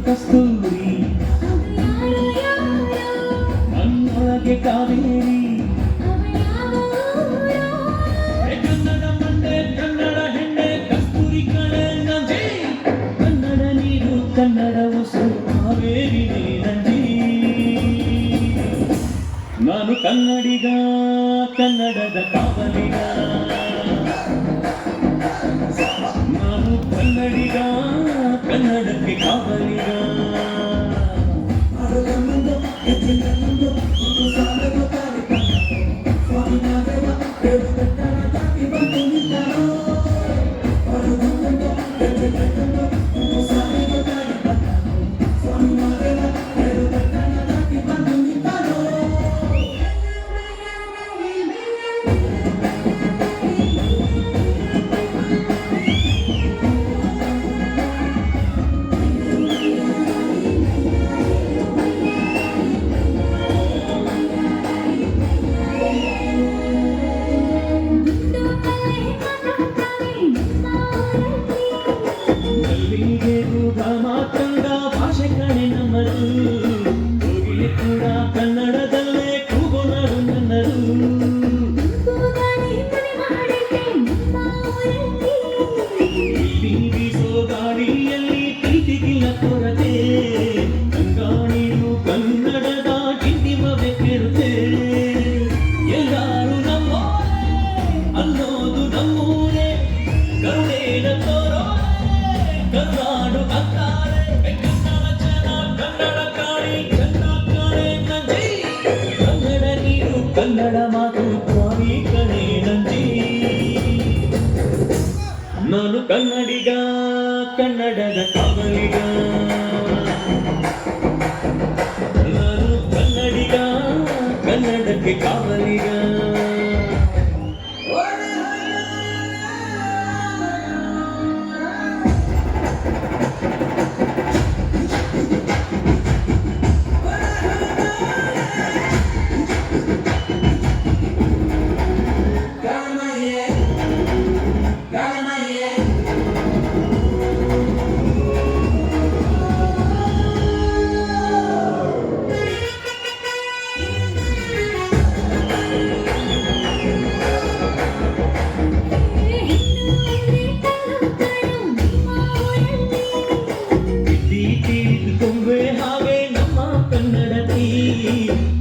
ಕಸ್ತೂರಿ ನನ್ನೊಳಗೆ ಕಾವೇರಿ ಕನ್ನಡ ಮಂಡೆ ಕನ್ನಡ ಹೆಣ್ಣೆ ಕಸ್ತೂರಿ ಕಳೆ ನಂಜಿ ಕನ್ನಡ ನೀರು ಕನ್ನಡ ಉಸು ಕಾವೇರಿ ನಂಜಿ ನಾನು ಕನ್ನಡಿಗ ಕನ್ನಡದ ಕಾವಲಿಗ ನಾನು ಕನ್ನಡಿಗ ಕನ್ನಡಕ್ಕೆ ಕಾವಲಿಗ ಮಾತಂಗ ಭಾಷೆ ಕಣೆ ನಮ್ಮದು ಹೋಗಿ ಕೂಡ ಕನ್ನಡದಲ್ಲೇ ಕೂಗೋಣರು ನನ್ನರು ಬೀಸೋ ಗಾಡಿಯಲ್ಲಿ ಪ್ರೀತಿಗಿಲ್ಲ ಕೊರತೆ ಕಂಗಾಣಿಯು ಕನ್ನಡದ ಕಿಂಡಿಮವೆ ಕೆರುತೆ ಎಲ್ಲಾರು ನಮ್ಮೋರೆ ಅನ್ನೋದು ನಮ್ಮೂರೇ ಕರುಣೇನ ತೋರೋ ಕರುನಾಡು ಅಂತಾರೆ ಕನ್ನಡ ಜನ ಕನ್ನಡ ಕಾಣಿ ಕನ್ನಡ ಕಾಣೆ ನಂಜಿ ಕನ್ನಡ ನೀರು ಕನ್ನಡ ಮಾತು ಕಾಣಿ ಕಣೆ ನಂಜಿ ನಾನು ಕನ್ನಡಿಗ ಕನ್ನಡದ ಕಾವಲಿಗ ನಾನು ಕನ್ನಡಿಗ ಕನ್ನಡಕ್ಕೆ ಕಾವಲಿಗ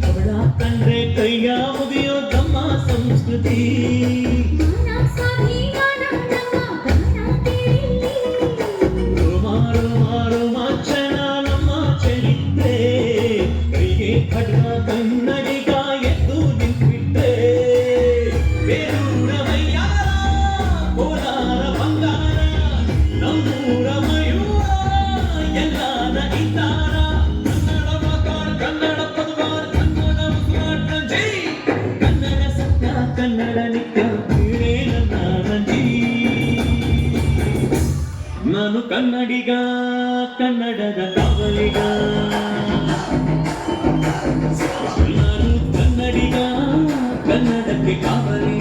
ಅವಳ ಕಂಡ್ರೆ ಕೈಯ ಮುಗಿಯೋ ತಮ್ಮ ಸಂಸ್ಕೃತಿ ಮಾರು ಮಾರು ಮಾಚನ ನಮ್ಮ ಚರಿತ್ರೆ ಕೈಗೆ ಖಡ್ಗ ಕನ್ನಡಿಗ ಎದ್ದು ನಿಂತ್ಬಿಟ್ರೆ ಬೇರೂರ ಮೈಯಾರ ಕೋಲಾರ ಬಂಗಾರ ನಮ್ಮೂರ ಮಯೂರ ಎಲ್ಲಾನ ಇದ್ದಾರ ಕನ್ನಡ ನಿತ್ಯ ಕ್ರೀಡೆ ನನ್ನ ನಂಜಿ ನಾನು ಕನ್ನಡಿಗ ಕನ್ನಡದ ಕಾವಲಿಗ ನಾನು ಕನ್ನಡಿಗ ಕನ್ನಡಕ್ಕೆ ಕಾವಲಿಗ